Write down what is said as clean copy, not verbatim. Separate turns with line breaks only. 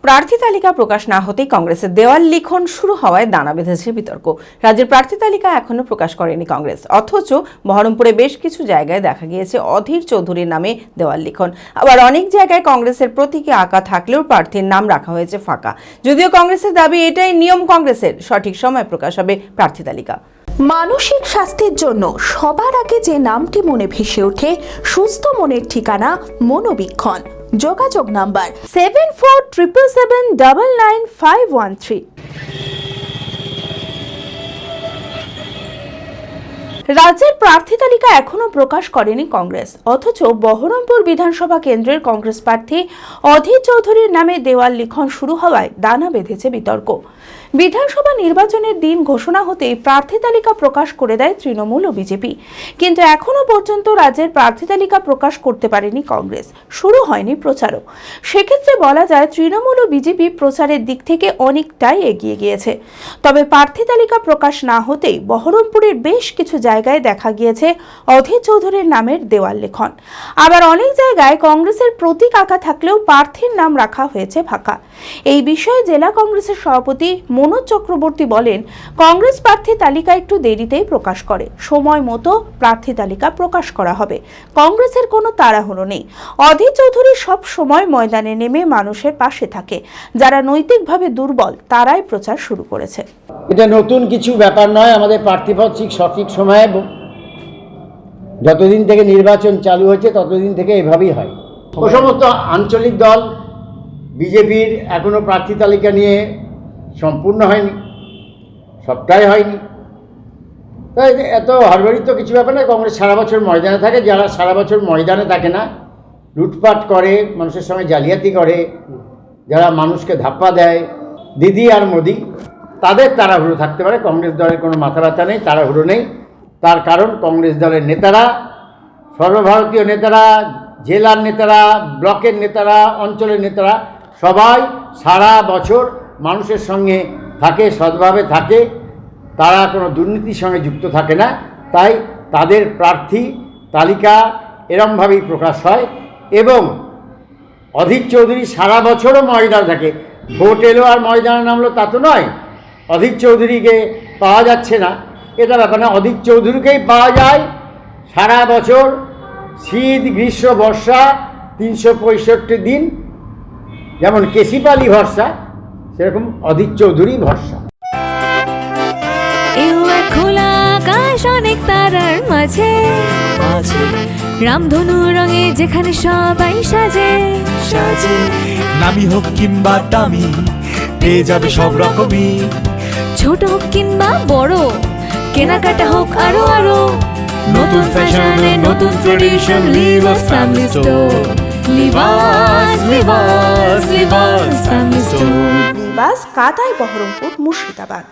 প্রার্থী তালিকা প্রকাশ না হতেই কংগ্রেসের দেওয়াল লিখন শুরু হওয়ায় দানা বেঁধেছে বিতর্ক। রাজ্যের প্রার্থী তালিকা এখনো প্রকাশ করেনি কংগ্রেস, অথচ বহরমপুরে বেশ কিছু জায়গায় দেখা গিয়েছে অধীর চৌধুরীর নামে দেওয়াল লিখন। আবার অনেক জায়গায় কংগ্রেসের প্রতীকে আঁকা থাকলেও প্রার্থীর নাম রাখা হয়েছে ফাঁকা। যদিও কংগ্রেসের দাবি এটাই নিয়ম, কংগ্রেসের সঠিক সময় প্রকাশ হবে প্রার্থী তালিকা।
মানসিক স্বাস্থ্যের জন্য সবার আগে যে নামটি মনে ভেসে ওঠে, সুস্থ মনের ঠিকানা মনোবীক্ষণ। যোগাযোগ নাম্বার 7477799513। রাজ্যের প্রার্থী তালিকা এখনো প্রকাশ করেনি কংগ্রেস, অথচ বহরমপুর বিধানসভা কেন্দ্রের কংগ্রেস প্রার্থী অধীর চৌধুরীর নামে দেওয়াল লিখন শুরু হওয়ায় দানা বেঁধেছে বিতর্ক। বিধানসভা নির্বাচনের দিন ঘোষণা হতেই প্রার্থী তালিকা প্রকাশ করে দেয় তৃণমূল ও বিজেপি, কিন্তু এখনো পর্যন্ত রাজ্যের প্রার্থী তালিকা প্রকাশ করতে পারেনি কংগ্রেস, শুরু হয়নি প্রচারও। সেক্ষেত্রে বলা যায় তৃণমূল ও বিজেপি প্রচারের দিক থেকে অনেকটাই এগিয়ে গিয়েছে। তবে প্রার্থী তালিকা প্রকাশ না হতেই বহরমপুরের বেশ কিছু জায়গায় দেখা গিয়েছে অধীর চৌধুরীর নামের দেওয়াল লেখন। আবার অনেক জায়গায় কংগ্রেসের প্রতীক আঁকা থাকলেও প্রার্থীর নাম রাখা হয়েছে ফাঁকা। এই বিষয়ে জেলা কংগ্রেসের সভাপতি মনোজ চক্রবর্তী বলেন, কংগ্রেস প্রার্থী তালিকা একটু দেরিতেই প্রকাশ করে, সময় মতো প্রার্থী তালিকা প্রকাশ করা হবে। কংগ্রেসের কোনো তাড়াহুড়ো নেই। অধীর চৌধুরী সব সময় ময়দানে নেমে মানুষের পাশে থাকে, যারা নৈতিকভাবে দুর্বল তারাই প্রচার শুরু করেছে।
এটা নতুন কিছু ব্যাপার নয়। আমাদের প্রার্থীপদ সঠিক সময়ে, যতদিন থেকে নির্বাচন চালু হয়েছে ততদিন থেকে এভাবেই হয়। ও সমস্ত আঞ্চলিক দল বিজেপির এখনো প্রার্থী তালিকা নিয়ে সম্পূর্ণ হয়নি, সবটাই হয়নি। তাই এত হড়বড়িত কিছু ব্যাপার না। কংগ্রেস সারা বছর ময়দানে থাকে। যারা সারা বছর ময়দানে থাকে না, লুটপাট করে, মানুষের সঙ্গে জালিয়াতি করে, যারা মানুষকে ধাপ্পা দেয়, দিদি আর মোদি, তাদের তাড়াহুড়ো থাকতে পারে। কংগ্রেস দলের কোনো মাথা ব্যথা নেই, তাড়াহুড়ো নেই। তার কারণ কংগ্রেস দলের নেতারা, সর্বভারতীয় নেতারা, জেলার নেতারা, ব্লকের নেতারা, অঞ্চলের নেতারা সবাই সারা বছর মানুষের সঙ্গে থাকে, সৎভাবে থাকে। তারা কোনো দুর্নীতির সঙ্গে যুক্ত থাকে না। তাই তাদের প্রার্থী তালিকা এরমভাবেই প্রকাশ হয়। এবং অধীর চৌধুরী সারা বছরও ময়দানে থাকে। ভোট এলো আর ময়দানে নামলো তা তো নয়। অধীর চৌধুরীকে পাওয়া যাচ্ছে না এটা ব্যাপার না। অধীর চৌধুরীকেই পাওয়া যায় সারা বছর, শীত, গ্রীষ্ম, বর্ষা, 365 দিন। যেমন কেশিপালি ভরসা, সেরকম অধীর চৌধুরী ভরসা।
খোলা আকাশ অনেক তারার মাঝে, রামধনু রঙে যেখানে সবাই সাজে সাজে।
নামি হোক কিংবা দামি, পেয়ে যাবে সব রকমই।
ছোট হোক কিংবা বড়, কেনাকাটা হোক আরো আরো।
নতুন ফ্যাশনে নতুন tradition, Libas family store. Libas Libas Libas family store.
Libas, কাতাই, বহরমপুর, মুর্শিদাবাদ।